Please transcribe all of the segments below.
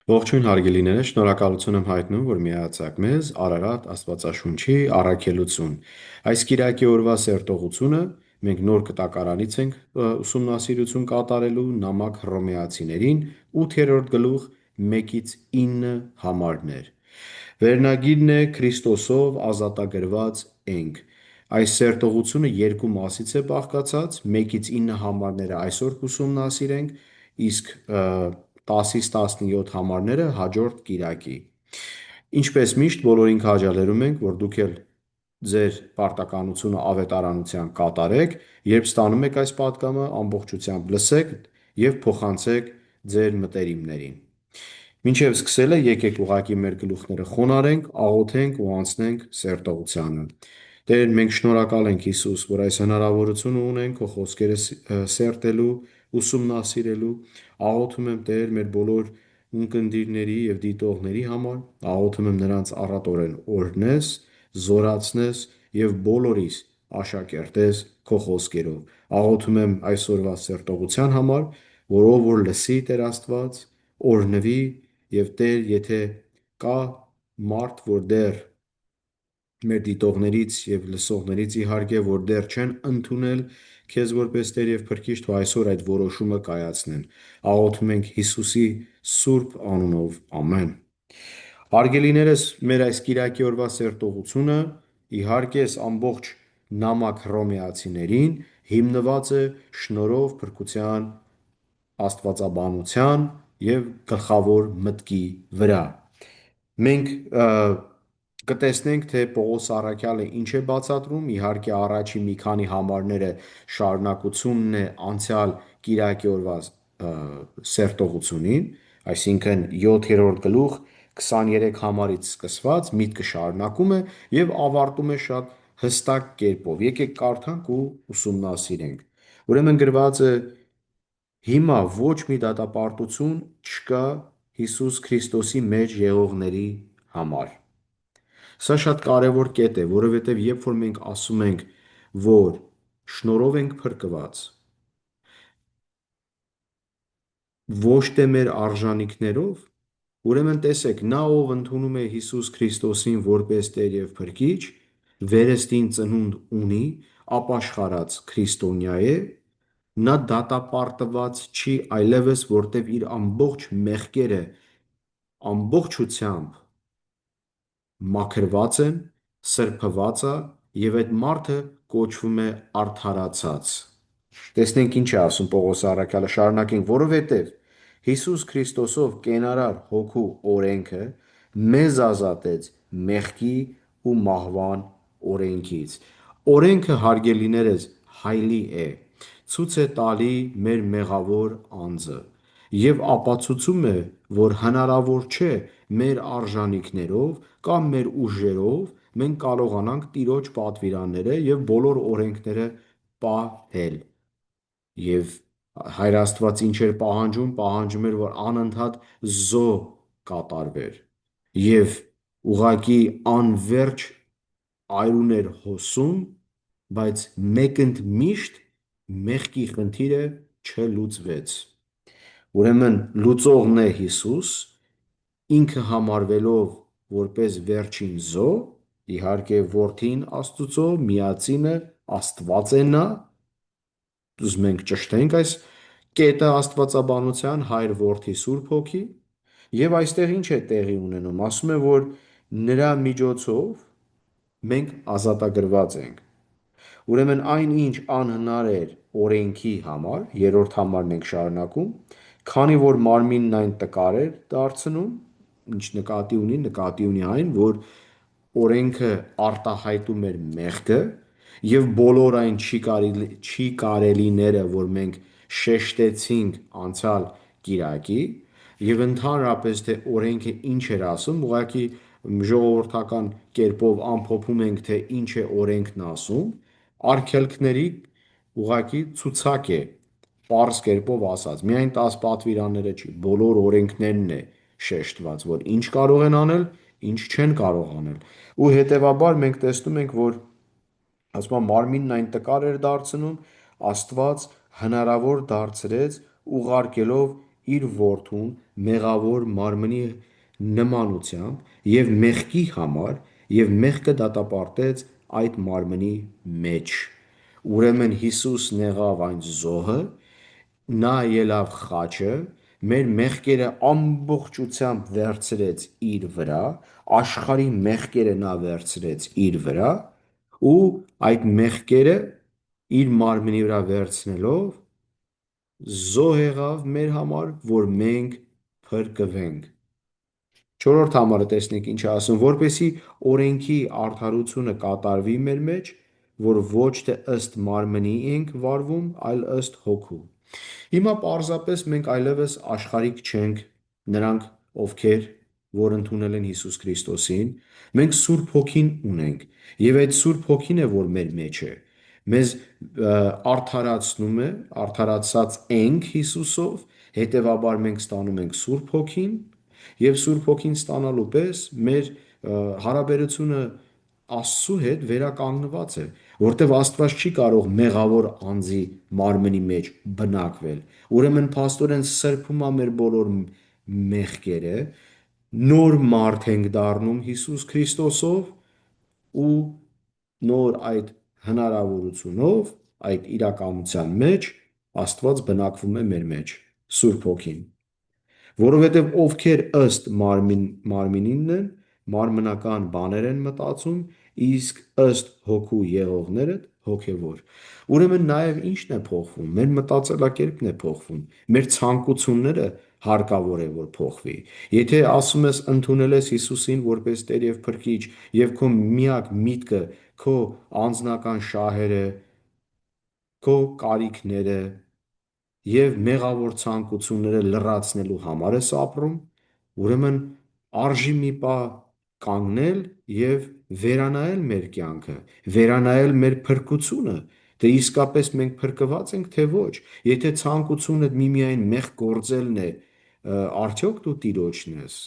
Ողջույն հարգելիները, շնորհակալություն եմ հայտնում, որ միացաք մեզ Արարատ Աստվածաշունչի առաքելություն։ Այս կիրակի օրվա սերտողությունը մենք նոր կտակարանից ենք ուսումնասիրություն կատարելու նամակ Հռոմեացիներին 8-րդ գլուխ 1-ից 9 համարներ։ Վերնագիրն է Քրիստոսով ազատագրված ենք։ Այս սերտողությունը երկու մասից է բաղկացած, 1-ից 9 համարները այսօր կուսումնասիրենք, իսկ 10-ից 17 համարները հաջորդ կիրակի։ Ինչպես միշտ բոլորին քաջալերում ենք, որ դուք էլ ձեր պարտականությունը ավետարանության կատարեք, երբ ստանում եք այս պատգամը, ամբողջությամբ լսեք և փոխանցեք ձեր մտերիմներին։ Մինչև սկսելը եկեք ուղղակի մեր գլուխները խոնարհենք, աղոթենք ու անցնենք սերտողությանը։ Տեր, մենք շնորհակալ ենք Հիսուս, որ այս հնարավորությունը ունենք քո խոսքերը սերտելու, ուսումնասիրելու։ Աղոթում եմ Տեր մեր բոլոր ունկնդիրների և դիտողների համար, աղոթում եմ նրանց առատորեն օրհնես, զորացնես և բոլորիս աշակերտես քո խոսքերով։ Աղոթում եմ այսօրվա սերտողության համար, որ ով որ լսի Տեր Աստված, օրհնվի և Տեր, եթե կա մարդ, որ դեռ մեր դիտողներից և լսողներից իհարկե, որ դեռ չեն ընդունել քեզ որպես Տեր և Փրկիչ, թող այսօր այդ որոշումը կայացնեն։ Աղոթում ենք Հիսուսի սուրբ անունով։ Ամեն։ Հարգելիներս, մեր այս կիրակի օրվա սերտողությունը, իհարկե, այս ամբողջ նամակ Հռոմեացիներին հիմնված է շնորհով փրկության աստվածաբանության և գլխավոր մտքի վրա։ Մենք կտեսնենք, թե Պողոս առաքյալը ինչ է բացատրում, իհարկե առաջի մի քանի համարները շարունակությունն է անցյալ կիրակի օրվա սերտողությունին, այսինքն 7-րդ գլուխ 23 համարից սկսված միտքը շարունակում է և ավարտում է շատ հստակ կերպով։ Եկեք կարդանք ու ուսումնասիրենք։ Ուրեմն գրված է. «Հիմա ոչ մի դատապարտություն չկա Հիսուս Քրիստոսի մեջ եղողների համար»։ Սա շատ կարևոր կետ է, որովհետև երբ որ մենք ասում ենք, որ շնորհով ենք փրկված, ոչ թե մեր արժանիքներով, ուրեմն տեսեք, նա ով ընդունում է Հիսուս Քրիստոսին որպես Տեր և Փրկիչ, վերստին ծնունդ ունի, ապաշխարած քրիստոնյա է, նա դատապարտված չի այլևս, որտև իր ամբողջ մեղքերը ամբողջությամբ մաքրված են, սրբված է և այդ մարդը կոչվում է արդարացած։ Տեսնենք ինչ է ասում Պողոս առաքյալը, շարունակենք, որովհետև Հիսուս Քրիստոսով կենարար հոգու օրենքը մեզ ազատեց մեղքի ու մահվան օրենքից։ Օրենքը, հարգելիներս, հայլի է, ցույց է տալի մեր մեղավոր անձը և ապացուցում է, որ հնարավոր չէ մեր արժանիքներով կամ մեր ուժերով մենք կարողանանք Տիրոջ պատվիրանները և բոլոր օրենքները պահել։ Եվ Հայրաստված ինչ էր պահանջում, պահանջում էր, որ անընդհատ զոհ կատարվեր և ուղղակի անվերջ արյուն էր հոսում, բայց մեկընդմիշտ մեղքի խնդիրը չլուծվեց։ Ուրեմն լուծողն է Հիսուս, ինքը համարվելով որպես վերջին զոհ, իհարկե որդին Աստծո, միածինը Աստված է նա, ուզում ենք ճշտենք այս կետը աստվածաբանության, Հայր, Որդի, Սուրբ Հոգի, և այստեղ ինչ է տեղի ունենում, ասում է, որ նրա միջոցով մենք ազատագրված ենք։ Ուրեմն այն ինչ անհնար էր օրենքի համար, երրորդ համարն ենք շարունակում, քանի որ մարմինն այն տկար էր դարձնում, ինչ նկատի ունի այն, որ օրենքը արտահայտում էր մեղքը և բոլոր այն չի կարելիները, որ մենք շեշտեցինք անցյալ կիրակի, և ընդհանրապես թե օրենքը ինչ էր ասում, ուղղակի ժողովրդական կերպով ամփոփում ենք, թե ինչ է օրենքն ասում, արգելքների ուղղակի ցուցակ է, պարզ կերպով ասած, միայն 10 պատվիրանները չի, բոլոր օրենքներն է շեշտված, որ ինչ կարող են անել, ինչ չեն կարող անել։ Ու հետևաբար մենք տեսնում ենք, որ ասում է մարմինն այն տկար էր դարձնում, Աստված հնարավոր դարձրեց ուղարկելով իր որդուն մեղավոր մարմնի նմանությամբ և մեղքի համար և մեղքը դատապարտեց այդ մարմնի մեջ։ Ուրեմն Հիսուսն եղավ այն զոհը, նա ելավ խաչը, մեր մեղքերը ամբողջությամբ վերցրեց իր վրա, աշխարհի մեղքերը նա վերցրեց իր վրա, ու այդ մեղքերը իր մարմնի վրա վերցնելով զոհ եղավ մեր համար, որ մենք փրկվենք։ Չորրորդ համարը տեսնենք ինչ է ասում, որպեսզի օրենքի արդարությունը կատարվի մեր մեջ, որ ոչ թե ըստ մարմնի ենք վարվում, այլ ըստ հոգու։ Հիմա պարզապես մենք այլևս աշխարհիկ չենք, նրանք, ովքեր որ ընդունել են Հիսուս Քրիստոսին, մենք Սուրբ Հոգին ունենք, և այդ Սուրբ Հոգին է, որ մեր մեջ է, մեզ արդարացնում է, արդարացած ենք Հիսուսով, հետևաբար մենք ստանում ենք Սուրբ Հոգին, և Սուրբ Հոգին ստանալու պես մեր հարաբերությունը Աստծու հետ վերականգնված է, որտեղ Աստված չի կարող մեղավոր անձի մարմնի մեջ բնակվել։ Ուրեմն փաստորեն սրբում է մեր բոլոր մեղքերը, նոր մարդ ենք դառնում Հիսուս Քրիստոսով ու նոր այդ հնարավորությունով, այդ իրականության մեջ Աստված բնակվում է մեր մեջ, Սուրբ Հոգին։ Որովհետև ովքեր ըստ մարմինին են, մարմնական բաներ են մտածում, իսկ ըստ հոգու եղողները հոգևոր։ Ուրեմն նաև ի՞նչն է փոխվում։ Մեր մտածելակերպն է փոխվում։ Մեր ցանկությունները հարկավոր է որ փոխվի։ Եթե ասում ես ընդունել ես Հիսուսին որպես Տեր եւ Փրկիչ եւ քո միակ միտքը քո անձնական շահերը, քո կարիքները և մեղավոր ցանկությունները լրացնելու համար ես ապրում, ուրեմն արժի մի պահ կանգնել և վերանայել մեր կյանքը, վերանայել մեր փրկությունը, թե իսկապես մենք փրկված ենք, թե ոչ։ Եթե ցանկությունդ միմիայն մեղք գործելն է, արդյոք դու տիրոջն ես։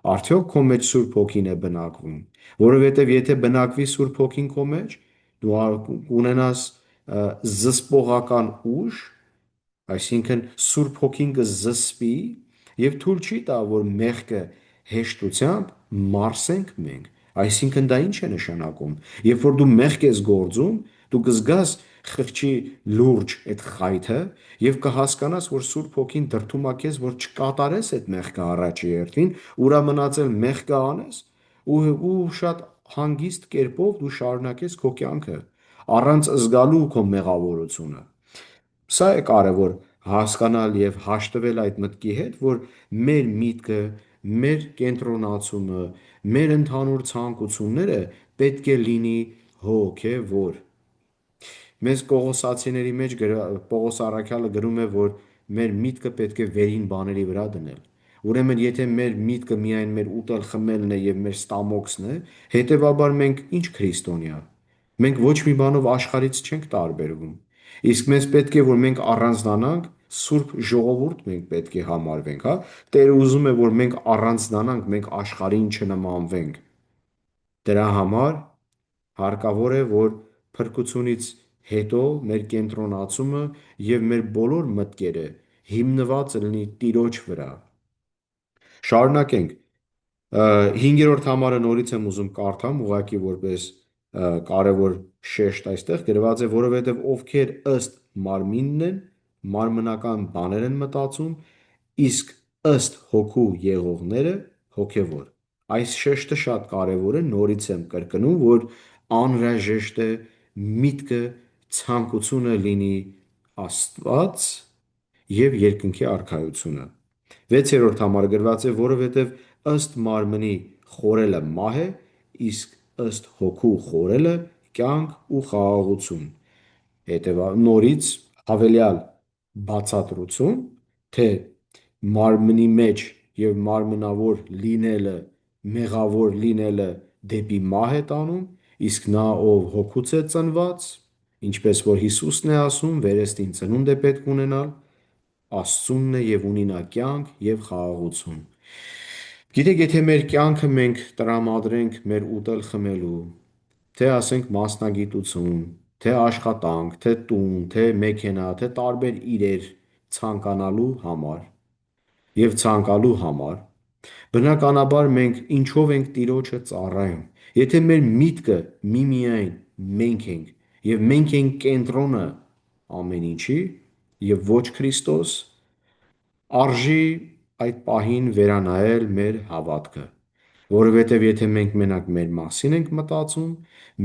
Արդյոք քո մեջ Սուրբ Հոգին է բնակվում։ Որովհետև եթե բնակվի Սուրբ Հոգին քո մեջ, դու կունենաս զսպողական ուժ, այսինքն Սուրբ Հոգին կզսպի և թույլ չի տա, որ մեղքը հեշտությամբ մարսենք մենք։ Այսինքն դա ինչ է նշանակում։ Երբ որ դու մեղք ես գործում, դու կզգաս խղճի լուրջ այդ խայթը և կհասկանաս, որ Սուրբ Հոգին դրդում է քեզ, որ չկատարես այդ մեղքը առաջի հերթին, ուրեմնացել մեղքը անես ու շատ հանգիստ կերպով դու շարունակես քո կյանքը, առանց զգալու քո մեղավորությունը։ Սա է կարևոր հասկանալ և հաշտվել այդ մտքի հետ, որ մեր միտքը, մեր կենտրոնացումը, մեր ընդհանուր ցանկությունները պետք է լինի հոգևոր։ Մեզ Կողոսացիների մեջ Պողոս առաքյալը գրում է, որ մեր միտքը պետք է վերին բաների վրա դնել։ Ուրեմն եթե մեր միտքը միայն մեր ուտել խմելն է և մեր ստամոքսն է, հետևաբար մենք ի՞նչ քրիստոնյա։ Մենք ոչ մի բանով աշխարհից չենք տարբերվում։ Իսկ մեզ պետք է, որ մենք առանձնանանք, Սուրբ Ժողովուրդ մենք պետք է համարվենք, հա։ Տերը ուզում է, որ մենք առանձնանանք, մենք աշխարհին չնմանվենք։ Դրա համար հարկավոր է, որ փրկությունից հետո մեր կենտրոնացումը և մեր բոլոր մտքերը հիմնված լինի Տիրոջ վրա։ Շարունակենք։ Հինգերորդ համարը նորից եմ ուզում կարդամ, ուղղակի որպես կարևոր շեշտ այստեղ գրված է, որովհետև ովքեր ըստ մարմինն են, մարմնական բաներ են մտածում, իսկ ըստ հոգու եղողները հոգևոր։ Այս շեշտը շատ կարևոր է, նորից եմ կրկնում, որ անհրաժեշտ է միտքը, ցանկությունը լինի Աստված և երկնքի Արքայությունը։ 6-րդ համարը գրված է, որովհետև ըստ մարմնի խորելը մահ է, իսկ ըստ հոգու խորելը կյանք ու խաղաղություն։ Նորից հավելյալ բացատրություն, թե մարմնի մեջ և մարմնավոր լինելը, մեղավոր լինելը դեպի մահ է տանում, իսկ նա, ով հոգուց է ծնված, ինչպես որ Հիսուսն է ասում, վերստին ծնունդ է պետք ունենալ, Աստծունն է և ունի նա կյանք և խաղաղություն։ Գիտեք, եթե մեր կյանքը մենք տրամադրենք մեր ուտել խմելու, թե ասենք մասնագիտություն, թե աշխատանք, թե տուն, թե մեքենա, թե տարբեր իրեր ցանկանալու համար, եւ ցանկալու համար, բնականաբար մենք ինչով ենք Տիրոջը ծառայում։ Եթե մեր միտքը միմիայն մենք ենք եւ մենք ենք կենտրոնը ամեն ինչի եւ ոչ Քրիստոս, արժի այդ պահին վերանայել մեր հավատքը, որովհետև եթե մենք մենակ մեր մասին ենք մտածում,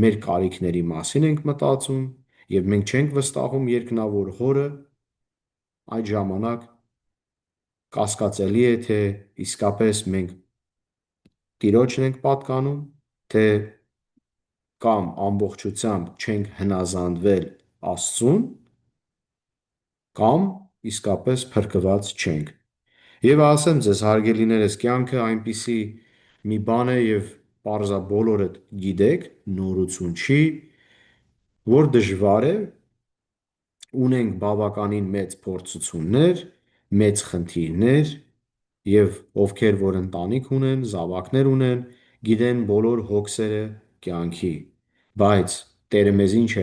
մեր կարիքների մասին ենք մտածում եւ մենք չենք վստահում երկնավոր Հորը, այդ ժամանակ կասկածելի է, թե իսկապես մենք Տիրոջն ենք պատկանում, թե կամ ամբողջությամբ չենք հնազանդվել Աստծուն, կամ իսկապես փրկված չենք։ Եվ ասեմ ձեզ, հարգելիներս, կյանքը այնպիսի մի բան է եւ պարզա բոլորդ գիտեք, նորություն չի, որ դժվար է, ունենք բավականին մեծ փորձություններ, մեծ խնդիրներ եւ ովքեր որ ընտանիք ունեն, զավակներ ունեն, գիտեն բոլոր հոգսերը կյանքի, բայց Տերը մեզ ինչ է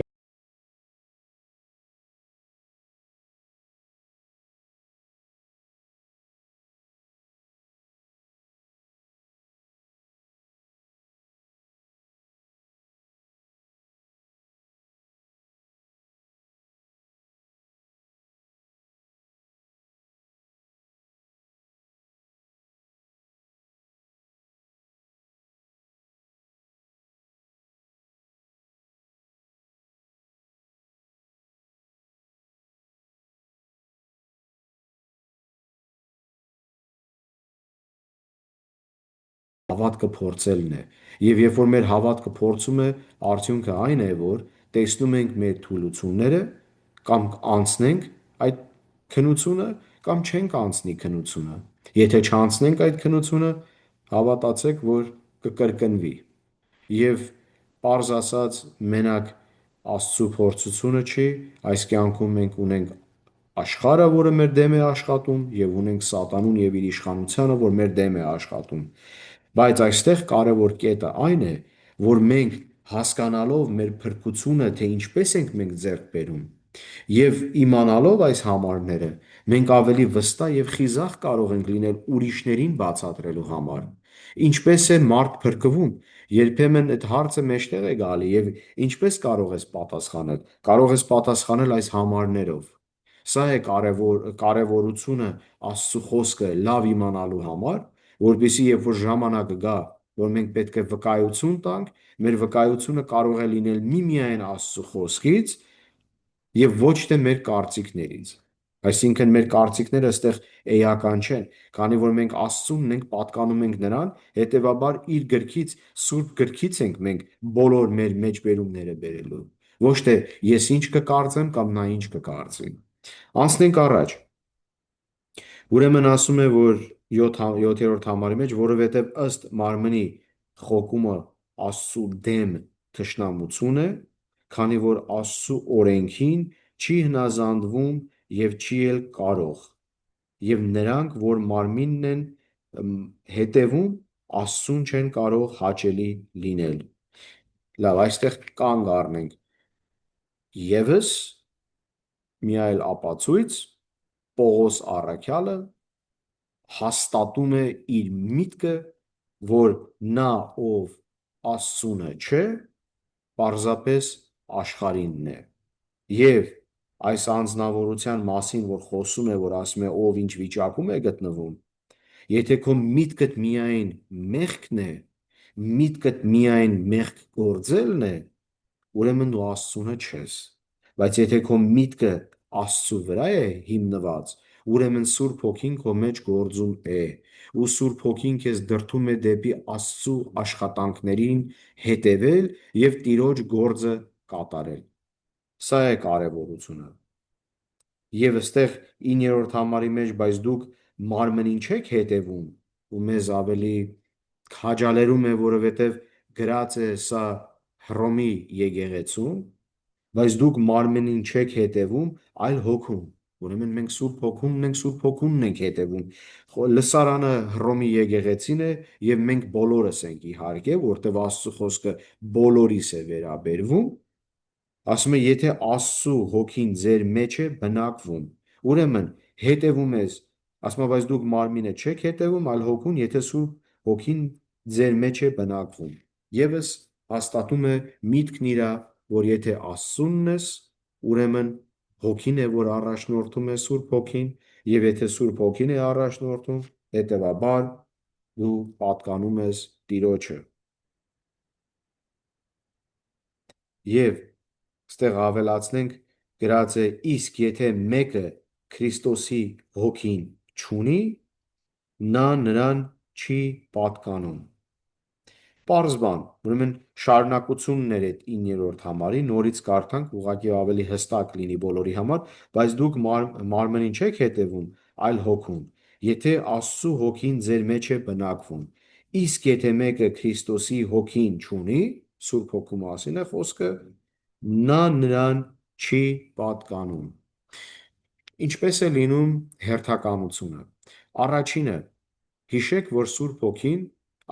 հավատքը փորձելն է։ Եվ երբ որ մեր հավատքը փորձում է, արդյունքը այն է, որ տեսնում ենք մեր թուլությունները, կամ անցնենք այդ քնությունը, կամ չենք անցնի քնությունը։ Եթե չանցնենք այդ քնությունը, հավատացեք, որ կկրկնվի։ Եվ պարզ ասած, մենակ Աստծո փորձությունը չի, այս կյանքում մենք ունենք աշխարհը, որը մեր դեմ է աշխատում, եւ ունենք Սատանուն եւ իր իշխանությանը, որ մեր դեմ է աշխատում։ Բայց այստեղ կարևոր կետը այն է, որ մենք հասկանալով մեր փրկությունը, թե ինչպես ենք մենք ձեռք բերում, եւ իմանալով այս համարները, մենք ավելի վստահ եւ խիզախ կարող ենք լինել ուրիշներին բացատրելու համար։ Ինչպես է մարդ փրկվում։ Երբեմն այդ հարցը մեջտեղ է գալի եւ ինչպես կարող ես պատասխանել։ Կարող ես պատասխանել այս համարներով։ Սա է կարևորությունը Աստծո խոսքը լավ իմանալու համար, որպեսզի երբ որ ժամանակը գա, որ մենք պետք է վկայություն տանք, մեր վկայությունը կարող է լինել միմիայն Աստծո խոսքից եւ ոչ թե մեր կարծիքներից։ Այսինքն մեր կարծիքները այստեղ էական չեն, քանի որ մենք Աստծուն ենք, պատկանում ենք նրան, հետեւաբար իր գրքից, Սուրբ գրքից ենք մենք բոլոր մեր մեջբերումները բերելու։ Ոչ թե ես ինչ կկարծեմ կամ նա ինչ կկարծի։ Անցնենք առաջ։ Ուրեմն ասում է, որ 7-րդ համարի մեջ, որովհետև ըստ մարմնի խոկումը Աստծու դեմ թշնամություն է, քանի որ Աստծու օրենքին չի հնազանդվում եւ չի էլ կարող, եւ նրանք, որ մարմինն են հետևում, Աստծուն չեն կարող հաճելի լինել։ Լավ, այստեղ կանգ առնենք։ Եվս մի այլ ապացույց Պողոս առաքյալը հաստատում է իր միտքը, որ նա, ով Աստծունը չէ, պարզապես աշխարհինն է։ Եվ այս անձնավորության մասին, որ խոսում է, որ ասում է, ով ինչ վիճակում է գտնվում, եթե քո միտքդ միայն մեղքն է, միտքդ միայն մեղք գործելն է, ուրեմն դու Աստծունը չես։ Բայց եթե քո միտքը Աստծու վրա է հիմնված, ուրեմն Սուրբ Հոգին քո մեջ գործում է, ու Սուրբ Հոգին քեզ դրդում է դեպի Աստծու աշխատանքներին հետևել եւ Տիրոջ գործը կատարել։ Սա է կարևորությունը։ Եվ այստեղ 9-րդ համարի մեջ, բայց դուք մարմնին չեք հետևում, ու մեզ ավելի քաջալերում է, որովհետև գրած է սա Հռոմի եկեղեցում, բայց դուք մարմնին չեք հետևում, այլ հոգուն։ Ուրեմն մենք Սուրբ Հոգունն ենք, Սուրբ Հոգունն ենք հետևում։ Լսարանը Հռոմի եկեղեցին է, եւ մենք բոլորս ենք իհարկե, որտեղ Աստծո խոսքը բոլորիս է վերաբերվում, ասում է, եթե Աստծու Հոգին ձեր մեջ է բնակվում, ուրեմն հետևում ես Ասում է, բայց դուք մարմինը չեք հետևում, այլ հոգուն, եթե Սուրբ Հոգին ձեր մեջ է բնակվում։ Եվս հաստատում է միտքն իրա, որ եթե Աստծունն ես, ուրեմն Հոգին է, որ առաջնորդում է Սուրբ Հոգին, եւ եթե Սուրբ Հոգին է առաջնորդում, հետեւաբար դու պատկանում ես Տիրոջը։ Եվ ստեղ ավելացնենք գրած է, իսկ եթե մեկը Քրիստոսի Հոգին չունի, նա նրան չի պատկանում։ Պարզ բան, ուրեմն շարունակությունն էր այդ 9-րդ համարի, նորից կարդանք, ուղղակի ավելի հստակ լինի բոլորի համար, բայց դուք մարմնին չեք հետևում, այլ հոգուն, եթե Աստծու Հոգին ձեր մեջ է բնակվում։ Իսկ եթե մեկը Քրիստոսի Հոգին չունի, Սուրբ Հոգու մասին է խոսքը, նա նրան չի պատկանում։ Ինչպես է լինում հերթականությունը։ Առաջինը, հիշեք, որ Սուրբ Հոգին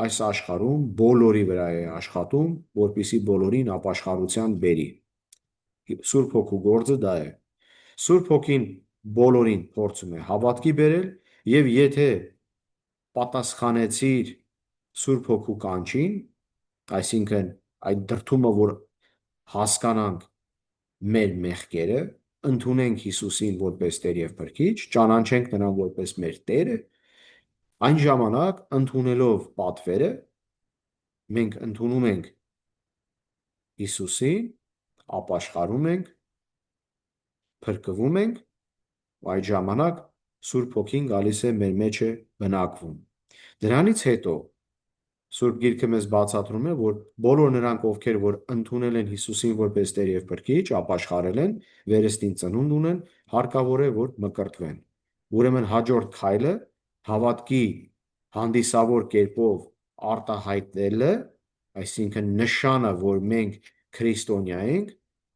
այս աշխարհում բոլորի վրա է աշխատում, որպեսզի բոլորին ապաշխարության բերի։ Սուրբ Հոգու գործը դա է։ Սուրբ Հոգին բոլորին փորձում է հավատքի բերել, եւ եթե պատասխանեցիր Սուրբ Հոգու կանչին, այսինքն այդ դրդումը, որ հասկանանք մեր մեղքերը, ընդունենք Հիսուսին որպես Տեր եւ Փրկիչ, ճանաչենք նրան որպես մեր Տերը, այն ժամանակ ընդունելով պատվերը, մենք ընդունում ենք Հիսուսին, ապաշխարում ենք, փրկվում ենք, ու այդ ժամանակ Սուրբ Հոգին գալիս է մեր մեջ է բնակվում։ Դրանից հետո Սուրբ Գիրքը մեզ բացատրում է, որ բոլոր նրանք, ովքեր որ ընդունել են Հիսուսին որպես Տեր եւ Փրկիչ, ապաշխարել են, վերստին ծնունդ ունեն, հարկավոր է, որ մկրտվեն։ Ուրեմն հաջորդ քայլը հավատքի հանդիսավոր կերպով արտահայտելը, այսինքն նշանը, որ մենք քրիստոնյա ենք,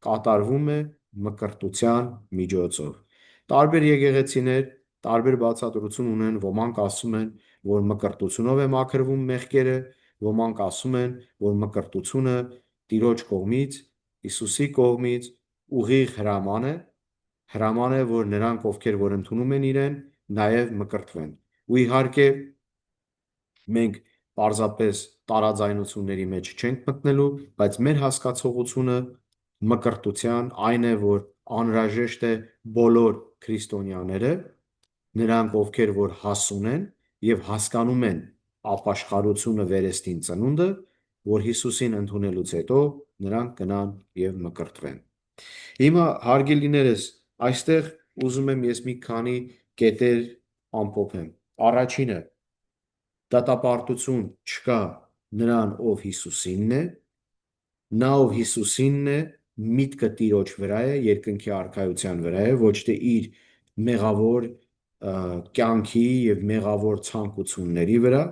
կատարվում է մկրտության միջոցով։ Տարբեր եկեղեցիներ տարբեր բացատրություն ունեն, ոմանք ասում են, որ մկրտությունով է մաքրվում մեղքերը, ոմանք ասում են, որ մկրտությունը Տիրոջ կողմից, Հիսուսի կողմից ուղիղ հրաման է, որ նրանք, ովքեր որ ընդունում են իրեն, նաև մկրտվեն։ Ու իհարկե մենք պարզապես տարաձայնությունների մեջ չենք մտնելու, բայց մեր հասկացողությունը մկրտության այն է, որ անհրաժեշտ է բոլոր քրիստոնյաները, նրանք, ովքեր որ հասուն են եւ հասկանում են ապաշխարությունը վերստին ծնունդը, որ Հիսուսին ընդունելուց հետո նրանք գնան եւ մկրտվեն։ Հիմա հարգելիներս, այստեղ ուզում եմ ես մի քանի կետեր ամփոփեմ։ Առաջինը, դատապարտություն չկա նրան, ով Հիսուսինն է, նա ով Հիսուսինն է, միտքը Տիրոջ վրա է, երկնքի արքայության վրա է, ոչ թե իր մեղավոր կյանքի եւ մեղավոր ցանկությունների վրա,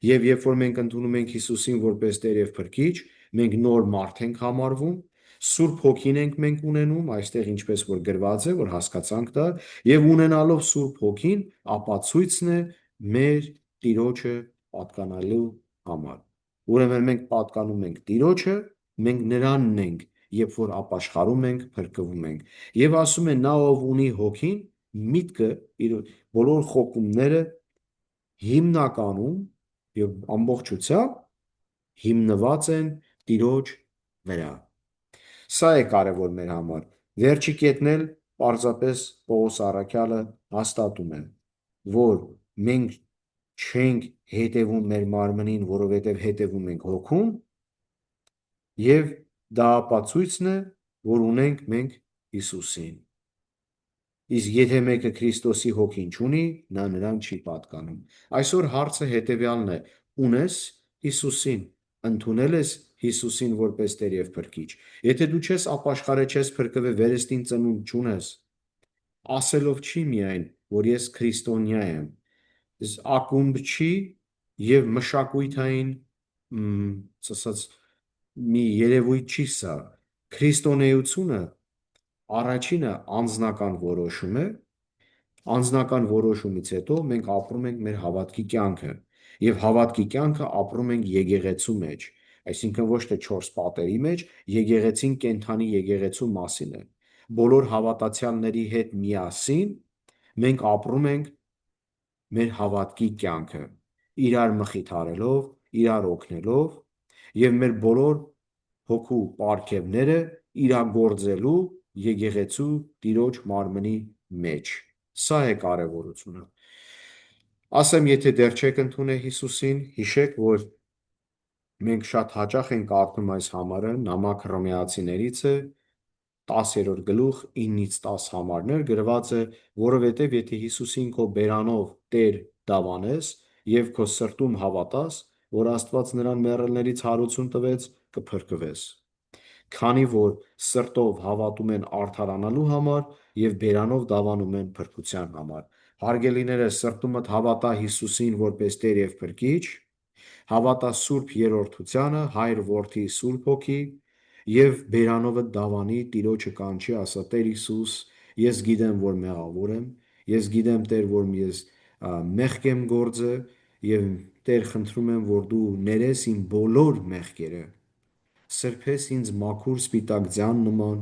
եւ երբ որ մենք ընդունում ենք Հիսուսին որպես Տեր եւ Փրկիչ, մենք նոր մարդ ենք համարվում, Սուրբ Հոգին ենք մենք ունենում, այստեղ ինչպես որ գրված է, որ հասկացանք դա, եւ ունենալով Սուրբ Հոգին ապացույցն է մեր Տիրոջը պատկանալու համար։ Ուրեմն մենք պատկանում ենք Տիրոջը, մենք նրանն ենք, երբ որ ապաշխարում ենք, փրկվում ենք։ Եվ ասում է նա, ով ունի Հոգին, միտքը իր բոլոր խոկումները հիմնականում եւ ամբողջությամբ հիմնված են Տիրոջ վրա։ Սա է կարևոր մեր համար։ Վերջի կետն էլ պարզապես Պողոս առաքյալը հաստատում է, որ մենք չենք հետևում մեր մարմնին, որովհետև հետևում ենք հոգուն, եւ դա ապացույցն է, որ ունենք մենք Հիսուսին։ Իսկ եթե մեկը Քրիստոսի Հոգին չունի, նա նրան չի պատկանում։ Այսօր հարցը հետևյալն է. ունես Հիսուսին, ընդունել ես Հիսուսին որպես Տեր եւ Փրկիչ։ Եթե դու չես ապաշխարել, չես փրկվել, վերստին ծնունդ չունես, ասելով չի միայն, որ ես քրիստոնյա եմ, ակումբ չի եւ մշակութային ասած մի երևույթ չի սա։ Քրիստոնեությունը առաջինը անձնական որոշում է, անձնական որոշումից հետո մենք ապրում ենք մեր հավատքի կյանքը եւ հավատքի կյանքը ապրում ենք եկեղեցու մեջ, այսինքն ոչ թե 4 պատերի մեջ, եկեղեցին կենթանի եկեղեցու մասին է։ Բոլոր հավատացյալների հետ միասին մենք ապրում ենք մեր հավատքի կյանքը, իրար մխիթարելով, իրար օգնելով եւ մեր բոլոր հոգու պարգևները իրագործելու եկեղեցու Տիրոջ մարմնի մեջ։ Սա է կարևորությունը։ Ասեմ, եթե դեռ չեք ընդունել Հիսուսին, հիշեք, որ մենք շատ հաճախ ենք կարդում այս համարը, նամակ Հռոմեացիներից է, 10-րդ գլուխ 9-ից 10 համարներ գրված է, որովհետև եթե Հիսուսին քո բերանով Տեր դավանես եւ քո սրտում հավատաս, որ Աստված նրան մեռելներից հարություն տվեց, կփրկվես։ Քանի որ սրտով հավատում են արդարանալու համար եւ բերանով դավանում են փրկության համար։ Հարգելիներս, սրտումդ հավատա Հիսուսին որպես Տեր եւ Փրկիչ, հավատա Սուրբ Երրորդությանը, Հայր, Որդի, Սուրբ Հոգի եւ բերանովդ դավանի Տիրոջը կանչի, ասա. Տեր Հիսուս, ես գիտեմ, որ մեղավոր եմ, ես գիտեմ, Տեր, որ ես մեղք եմ գործը եւ Տեր, խնդրում եմ, որ դու ներես իմ բոլոր մեղքերը, սրբես ինձ մաքուր սպիտակ ձյան նման,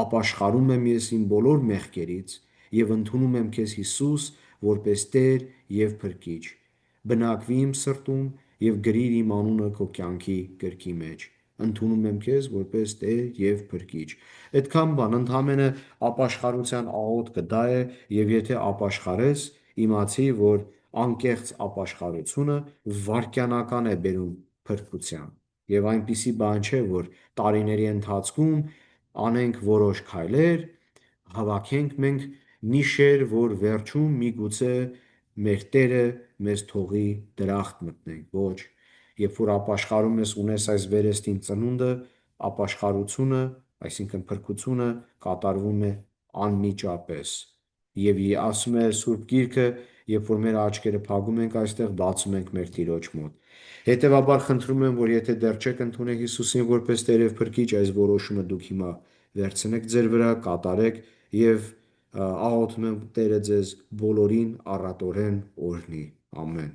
ապաշխարում եմ ես իմ բոլոր մեղքերից եւ ընդունում եմ քեզ Հիսուս որպես Տեր եւ Փրկիչ։ Բնակվի իմ սրտում եւ գրիր իմ անունը քո կյանքի գրքի մեջ։ Ընդունում եմ քեզ որպես Տեր եւ Փրկիչ։ Այդքան բան, ընդհանրապես ապաշխարության աղոթքը դա է, եւ եթե ապաշխարես, իմացի, որ անկեղծ ապաշխարությունը վայրկյանական է բերում փրկության։ Եվ այնպիսի բան չէ, որ տարիների ընթացքում անենք որոշ քայլեր, հավաքենք մենք նիշեր, որ վերջում միգուցե մեր Տերը մեզ թողի դրախտ մտնենք։ Ոչ, երբ որ ապաշխարում ես, ունես այս վերստին ծնունդը, ապաշխարությունը, այսինքն փրկությունը կատարվում է անմիջապես։ Եվ ասում է Սուրբ Գիրքը, երբ որ մեր աչքերը փակում ենք այստեղ, բացում ենք մեր Տիրոջ մոտ։ Հետևաբար խնդրում եմ, որ եթե դեռ չեք ընդունել Հիսուսին որպես Տեր եւ Փրկիչ, այս որոշումը դուք հիմա վերցնեք ձեր վրա, կատարեք եւ աղոթում եմ Տերը ձեզ բոլորին առատորեն օրհնի։ Ամեն։